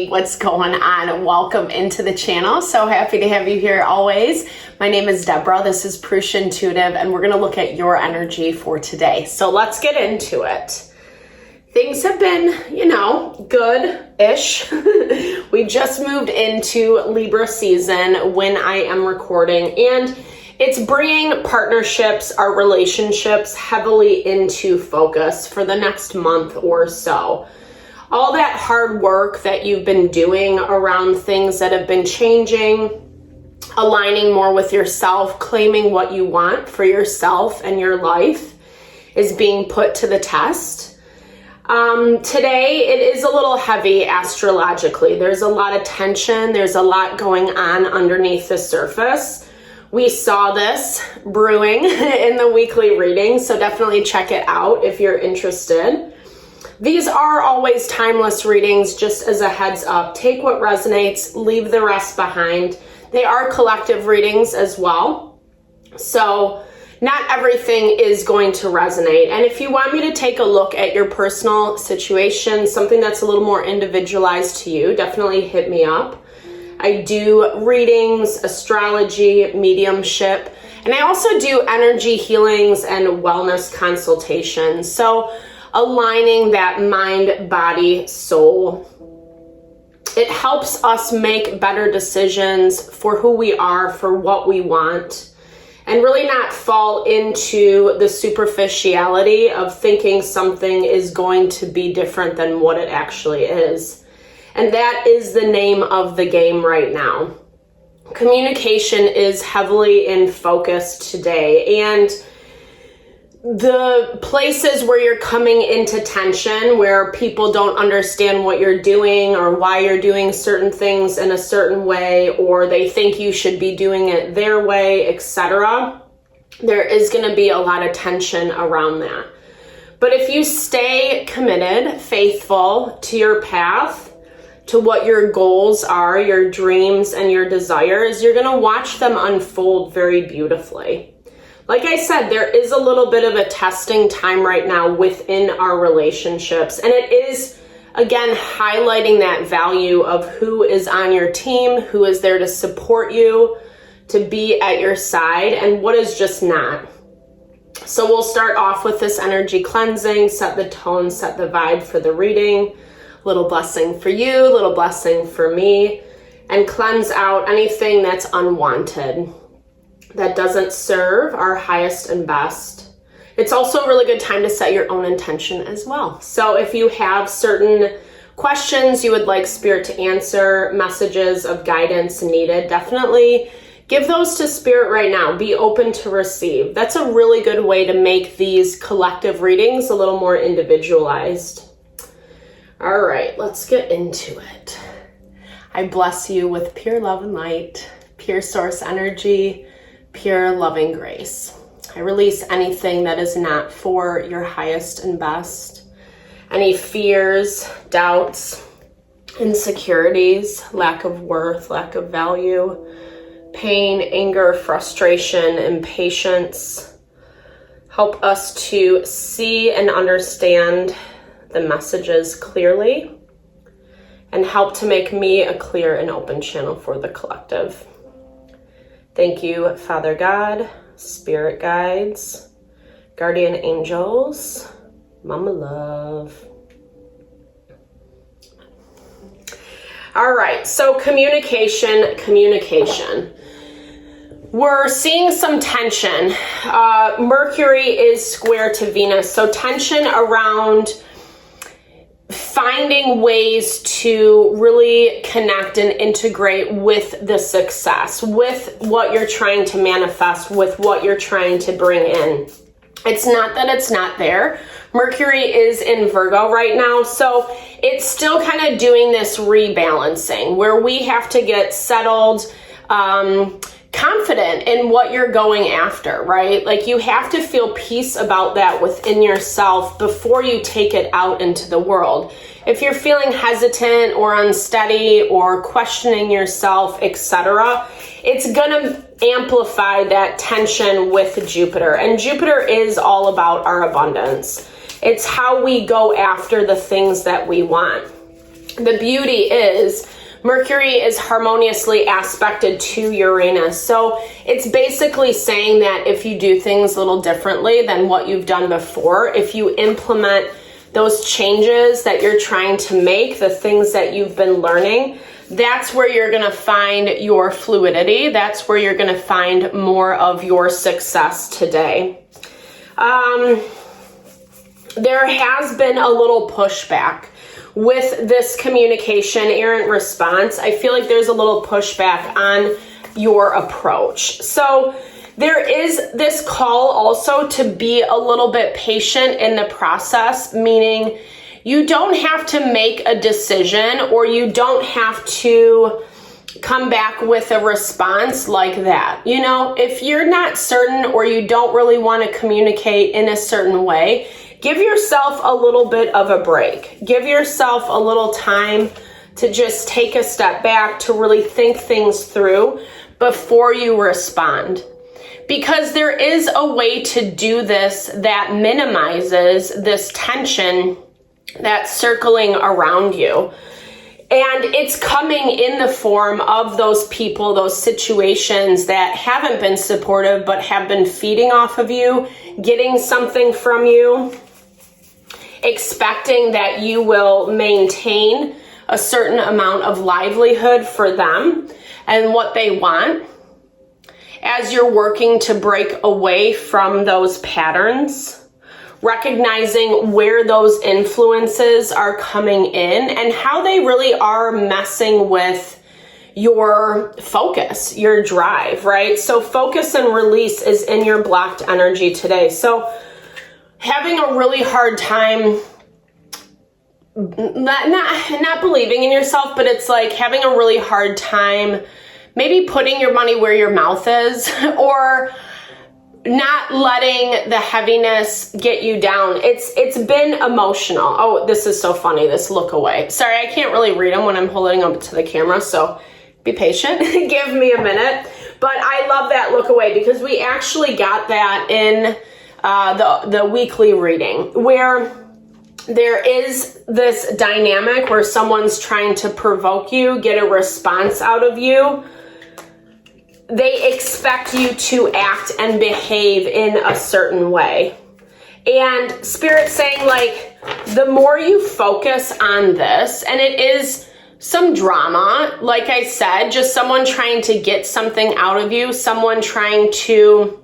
Hey, what's going on? Welcome into the channel. So happy to have you here always. My name is Deborah. This is Purusha Intuitive, and we're going to look at your energy for today. So let's get into it. Things have been, good-ish. We just moved into Libra season when I am recording, and it's bringing partnerships, our relationships, heavily into focus for the next month or so. All that hard work that you've been doing around things that have been changing, aligning more with yourself, claiming what you want for yourself and your life is being put to the test. Today, it is a little heavy astrologically. There's a lot of tension. There's a lot going on underneath the surface. We saw this brewing in the weekly reading, so definitely check it out if you're interested. These are always timeless readings, just as a heads up. Take what resonates, leave the rest behind. They are collective readings as well, so not everything is going to resonate. And if you want me to take a look at your personal situation, something that's a little more individualized to you, definitely hit me up. I do readings, astrology, mediumship, and I also do energy healings and wellness consultations. So aligning that mind, body, soul. It helps us make better decisions for who we are, for what we want, and really not fall into the superficiality of thinking something is going to be different than what it actually is. And that is the name of the game right now. Communication is heavily in focus today, and the places where you're coming into tension, where people don't understand what you're doing or why you're doing certain things in a certain way, or they think you should be doing it their way, etc., there is going to be a lot of tension around that. But if you stay committed, faithful to your path, to what your goals are, your dreams and your desires, you're going to watch them unfold very beautifully. Like I said, there is a little bit of a testing time right now within our relationships. And it is, again, highlighting that value of who is on your team, who is there to support you, to be at your side, and what is just not. So we'll start off with this energy cleansing, set the tone, set the vibe for the reading. Little blessing for you, little blessing for me, and cleanse out anything that's unwanted, that doesn't serve our highest and best. It's also a really good time to set your own intention as well. So if you have certain questions you would like Spirit to answer, messages of guidance needed, definitely give those to Spirit right now. Be open to receive. That's a really good way to make these collective readings a little more individualized. All right, let's get into it. I bless you with pure love and light, pure source energy, pure loving grace. I release anything that is not for your highest and best. Any fears, doubts, insecurities, lack of worth, lack of value, pain, anger, frustration, impatience. Help us to see and understand the messages clearly, and help to make me a clear and open channel for the collective. Thank you, Father God, Spirit guides, guardian angels, Mama Love. All right, so communication. We're seeing some tension. Mercury is square to Venus, so tension around finding ways to really connect and integrate with the success, with what you're trying to manifest, with what you're trying to bring in. It's not that it's not there. Mercury is in Virgo right now, so it's still kind of doing this rebalancing where we have to get settled, confident in what you're going after, right? Like you have to feel peace about that within yourself before you take it out into the world. If you're feeling hesitant or unsteady or questioning yourself, etc., it's gonna amplify that tension with Jupiter. And Jupiter is all about our abundance. It's how we go after the things that we want. the beauty is Mercury is harmoniously aspected to Uranus. So it's basically saying that if you do things a little differently than what you've done before, if you implement those changes that you're trying to make, the things that you've been learning, that's where you're going to find your fluidity. That's where you're going to find more of your success today. There has been a little pushback with this communication errant response. I feel like there's a little pushback on your approach. So there is this call also to be a little bit patient in the process, meaning you don't have to make a decision or you don't have to come back with a response like that. You know, if you're not certain or you don't really want to communicate in a certain way, give yourself a little bit of a break. Give yourself a little time to just take a step back, to really think things through before you respond. Because there is a way to do this that minimizes this tension that's circling around you. And it's coming in the form of those people, those situations that haven't been supportive but have been feeding off of you, getting something from you, expecting that you will maintain a certain amount of livelihood for them and what they want. As you're working to break away from those patterns, recognizing where those influences are coming in and how they really are messing with your focus, your drive, right? So focus and release is in your blocked energy today. So having a really hard time not believing in yourself, but it's like having a really hard time maybe putting your money where your mouth is, or not letting the heaviness get you down. It's been emotional. Oh, this is so funny, this look away. Sorry, I can't really read them when I'm holding them to the camera, so be patient. Give me a minute. But I love that look away because we actually got that in the weekly reading, where there is this dynamic where someone's trying to provoke you, get a response out of you. They expect you to act and behave in a certain way. And Spirit's saying, like, the more you focus on this, and it is some drama, like I said, just someone trying to get something out of you, someone trying to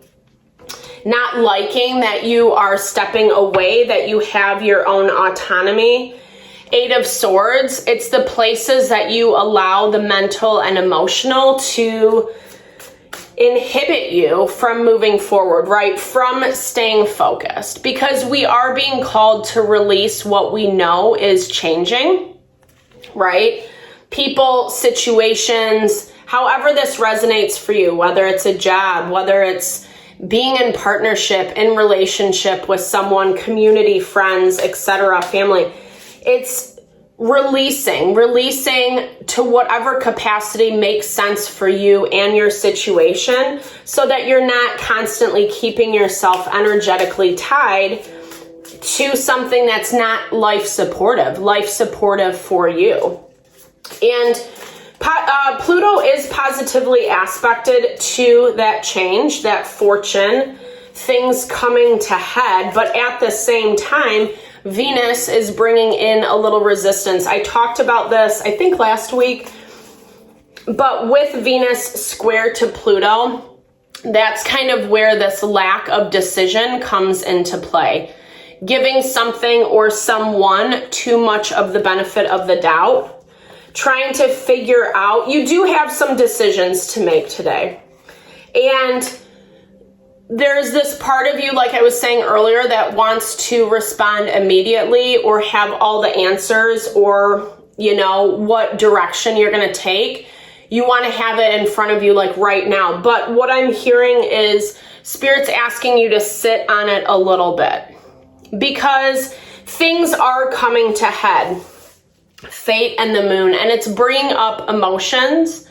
not liking that you are stepping away, that you have your own autonomy. Eight of Swords, it's the places that you allow the mental and emotional to inhibit you from moving forward, right? From staying focused, because we are being called to release what we know is changing, right? People, situations, however this resonates for you, whether it's a job, whether it's being in partnership, in relationship with someone, community, friends, etc., family. It's releasing to whatever capacity makes sense for you and your situation, so that you're not constantly keeping yourself energetically tied to something that's not life supportive for you. And Pluto is positively aspected to that change, that fortune, things coming to head, but at the same time, Venus is bringing in a little resistance. I talked about this, I think last week, but with Venus square to Pluto, that's kind of where this lack of decision comes into play. Giving something or someone too much of the benefit of the doubt. Trying to figure out, you do have some decisions to make today. And there's this part of you, like I was saying earlier, that wants to respond immediately or have all the answers, or, you know, what direction you're going to take. You want to have it in front of you like right now. But what I'm hearing is Spirit's asking you to sit on it a little bit, because things are coming to head. Fate and the moon, and it's bringing up emotions.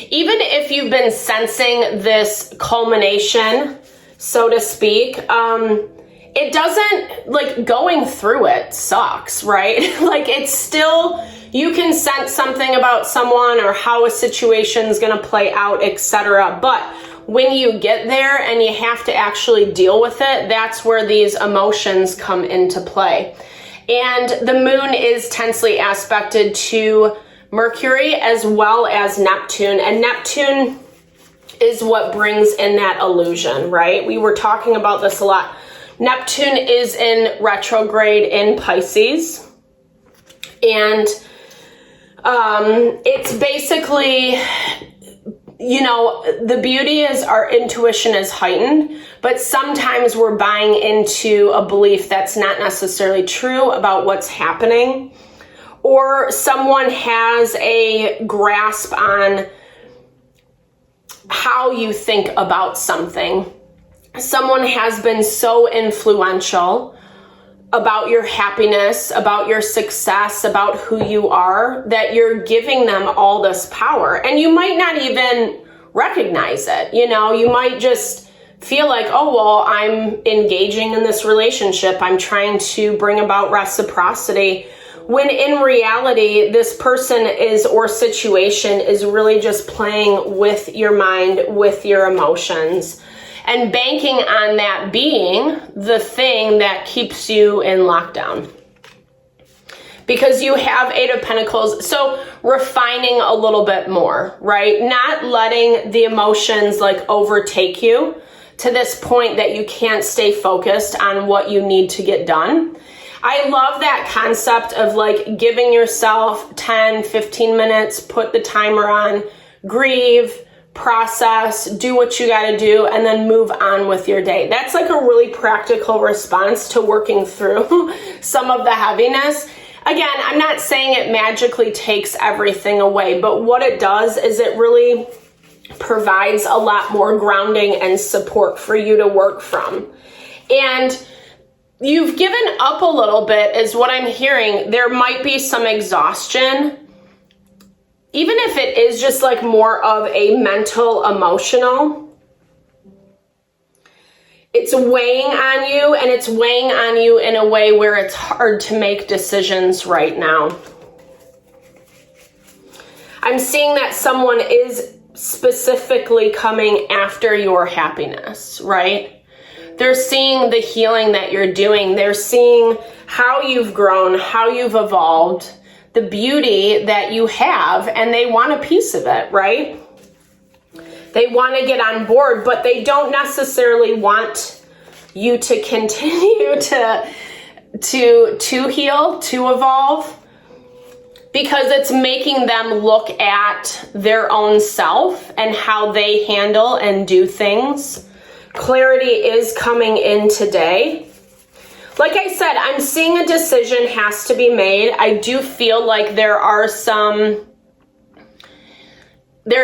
Even if you've been sensing this culmination, so to speak, it doesn't, like, going through it sucks, right? Like, it's still, You can sense something about someone or how a situation is going to play out, etc. But when you get there and you have to actually deal with it, that's where these emotions come into play. And the moon is tensely aspected to Mercury as well as Neptune. And Neptune is what brings in that illusion, right? We were talking about this a lot. Neptune is in retrograde in Pisces. And it's basically, you know, the beauty is our intuition is heightened, but sometimes we're buying into a belief that's not necessarily true about what's happening, or someone has a grasp on how you think about something. Someone has been so influential about your happiness, about your success, about who you are, that you're giving them all this power. And you might not even recognize it. You know, you might just feel like, oh, well, I'm engaging in this relationship. I'm trying to bring about reciprocity. When in reality, this person is or situation is really just playing with your mind, with your emotions, and banking on that being the thing that keeps you in lockdown. Because you have Eight of Pentacles, so refining a little bit more, right? Not letting the emotions like overtake you to this point that you can't stay focused on what you need to get done. I love that concept of like giving yourself 10, 15 minutes, put the timer on, grieve, process, do what you got to do, and then move on with your day. That's like a really practical response to working through some of the heaviness. Again, I'm not saying it magically takes everything away, but what it does is it really provides a lot more grounding and support for you to work from. And you've given up a little bit is what I'm hearing. There might be some exhaustion, even if it is just like more of a mental, emotional. It's weighing on you, and it's weighing on you in a way where it's hard to make decisions right now. I'm seeing that someone is specifically coming after your happiness, right? They're seeing the healing that you're doing. They're seeing how you've grown, how you've evolved, the beauty that you have, and they want a piece of it, right? They want to get on board, but they don't necessarily want you to continue to heal, to evolve, because it's making them look at their own self and how they handle and do things. Clarity is coming in today. Like I said, I'm seeing a decision has to be made. I do feel like there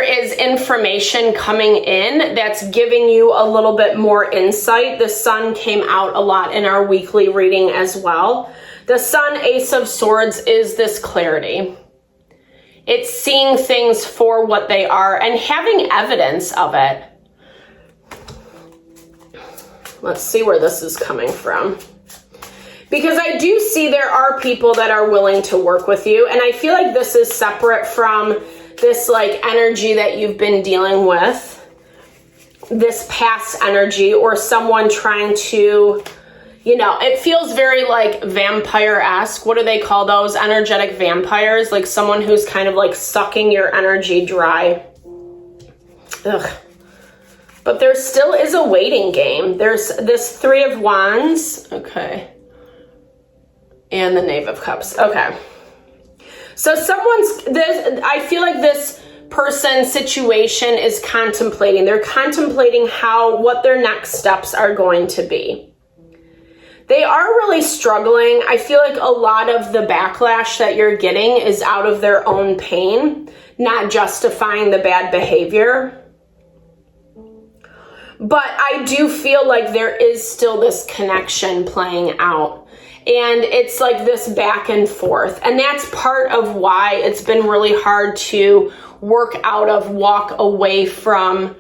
is information coming in that's giving you a little bit more insight. The sun came out a lot in our weekly reading as well. The Sun, Ace of Swords, is this clarity. It's seeing things for what they are and having evidence of it. Let's see where this is coming from. Because I do see there are people that are willing to work with you. And I feel like this is separate from this like energy that you've been dealing with. This past energy, or someone trying to, you know, it feels very like vampire-esque. What do they call those? Energetic vampires. Like someone who's kind of like sucking your energy dry. Ugh. But there still is a waiting game. There's this Three of Wands. Okay. And the Knave of Cups. Okay. So I feel like this person's situation is contemplating. They're contemplating what their next steps are going to be. They are really struggling. I feel like a lot of the backlash that you're getting is out of their own pain, not justifying the bad behavior. But I do feel like there is still this connection playing out. And it's like this back and forth. And that's part of why it's been really hard to walk away from,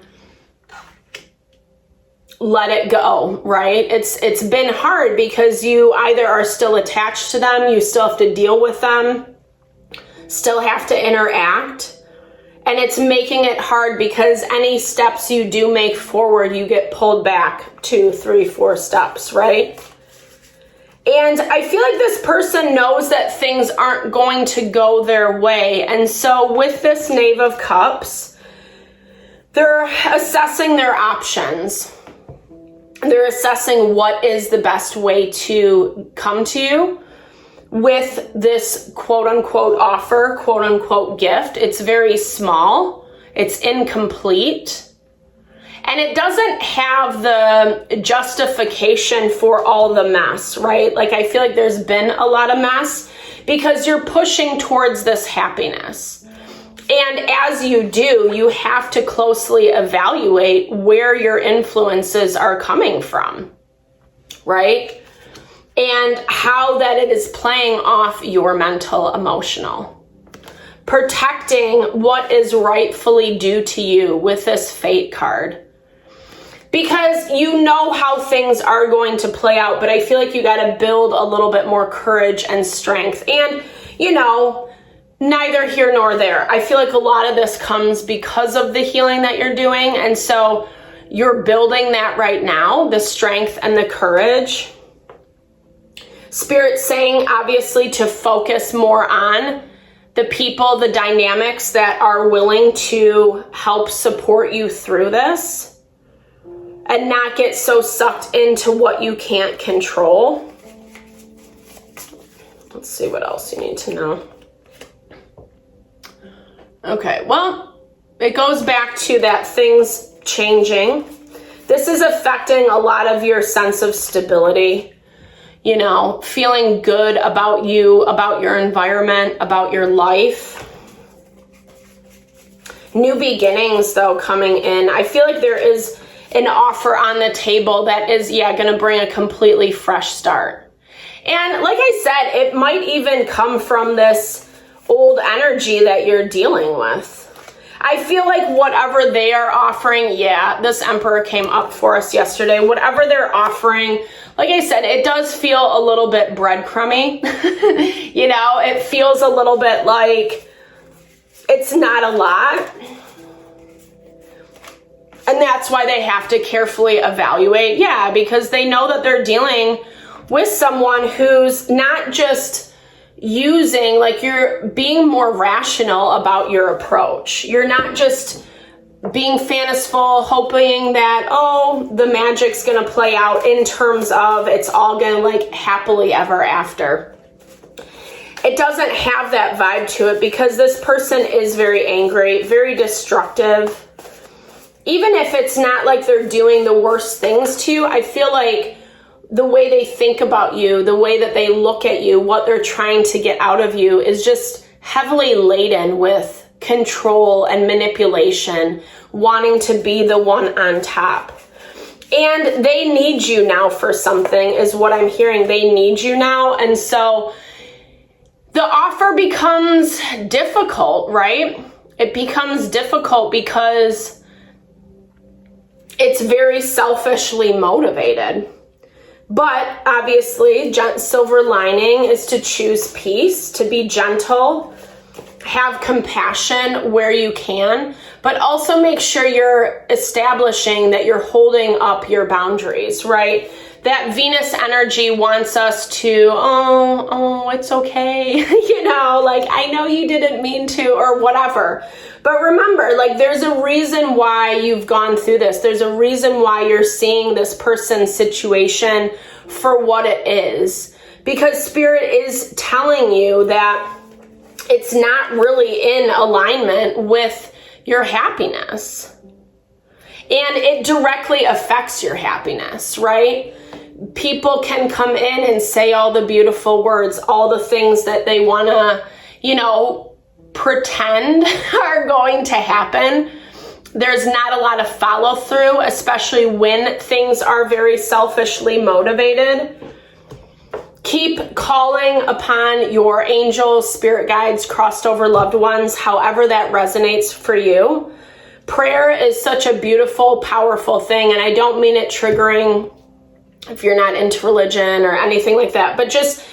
let it go, right? It's been hard because you either are still attached to them, you still have to deal with them. still have to interact. And it's making it hard because any steps you do make forward, you get pulled back 2, 3, 4 steps, right? And I feel like this person knows that things aren't going to go their way. And so with this Knave of Cups, they're assessing their options. They're assessing what is the best way to come to you with this quote unquote offer, quote unquote gift. It's very small. It's incomplete. And it doesn't have the justification for all the mess, right? Like, I feel like there's been a lot of mess because you're pushing towards this happiness. And as you do, you have to closely evaluate where your influences are coming from, right? And how that it is playing off your mental, emotional. Protecting what is rightfully due to you with this Fate card. Because you know how things are going to play out, but I feel like you got to build a little bit more courage and strength. And, you know, neither here nor there. I feel like a lot of this comes because of the healing that you're doing. And so you're building that right now, the strength and the courage. Spirit's saying, obviously, to focus more on the people, the dynamics that are willing to help support you through this. And not get so sucked into what you can't control. Let's see what else you need to know. Okay, well, it goes back to that things changing. This is affecting a lot of your sense of stability. You know, feeling good about you, about your environment, about your life. New beginnings, though, coming in. I feel like there is an offer on the table that is, going to bring a completely fresh start. And like I said, it might even come from this old energy that you're dealing with. I feel like whatever they are offering, this Emperor came up for us yesterday, whatever they're offering, like I said, it does feel a little bit breadcrumby. You know, it feels a little bit like it's not a lot. And that's why they have to carefully evaluate. Because they know that they're dealing with someone who's not just using, like, you're being more rational about your approach. You're not just being fanciful, hoping that, the magic's going to play out in terms of it's all going to, like, happily ever after. It doesn't have that vibe to it because this person is very angry, very destructive. Even if it's not like they're doing the worst things to you, I feel like the way they think about you, the way that they look at you, what they're trying to get out of you is just heavily laden with control and manipulation, wanting to be the one on top. And they need you now for something is what I'm hearing. They need you now. And so the offer becomes difficult, right? It becomes difficult because it's very selfishly motivated. But obviously, silver lining is to choose peace, to be gentle, have compassion where you can, but also make sure you're establishing that you're holding up your boundaries, right? That Venus energy wants us to, it's okay. You know, like, I know you didn't mean to or whatever. But remember, like, there's a reason why you've gone through this. There's a reason why you're seeing this person's situation for what it is. Because Spirit is telling you that it's not really in alignment with your happiness. And it directly affects your happiness, right? People can come in and say all the beautiful words, all the things that they want to, pretend are going to happen. There's not a lot of follow through, especially when things are very selfishly motivated. Keep calling upon your angels, spirit guides, crossed over loved ones, however that resonates for you. Prayer is such a beautiful, powerful thing, and I don't mean it triggering if you're not into religion or anything like that, but just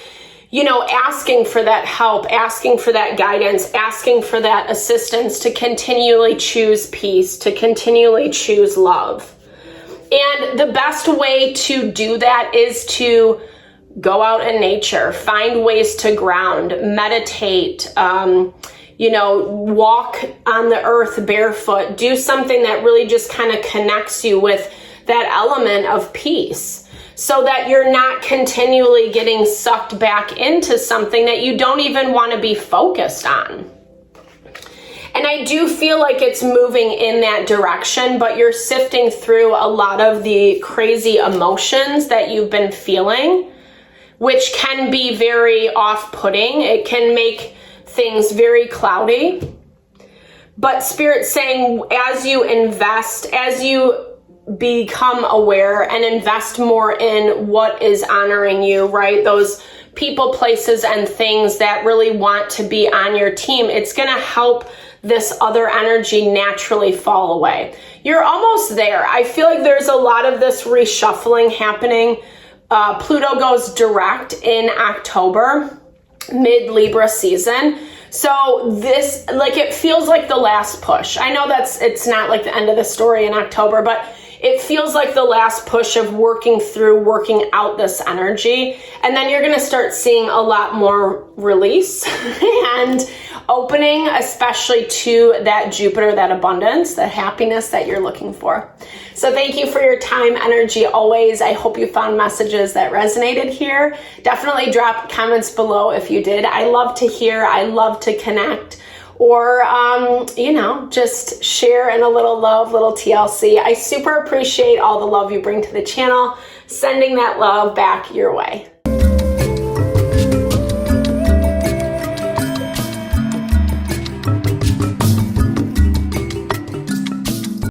asking for that help, asking for that guidance, asking for that assistance to continually choose peace, to continually choose love. And the best way to do that is to go out in nature, find ways to ground, meditate, walk on the earth barefoot, do something that really just kind of connects you with that element of peace, so that you're not continually getting sucked back into something that you don't even want to be focused on. And I do feel like it's moving in that direction, but you're sifting through a lot of the crazy emotions that you've been feeling, which can be very off-putting. It can make things very cloudy. But Spirit's saying, as you invest, as you become aware and invest more in what is honoring you, right? Those people, places, and things that really want to be on your team, it's going to help this other energy naturally fall away. You're almost there. I feel like there's a lot of this reshuffling happening. Pluto goes direct in October, mid-Libra season. So this, it feels like the last push. I know it's not like the end of the story in October, but it feels like the last push of working out this energy. And then you're going to start seeing a lot more release and opening, especially to that Jupiter, that abundance, that happiness that you're looking for. So thank you for your time, energy, always. I hope you found messages that resonated here. Definitely drop comments below if you did. I love to hear. I love to connect. Or, just share in a little love, little TLC. I super appreciate all the love you bring to the channel. Sending that love back your way.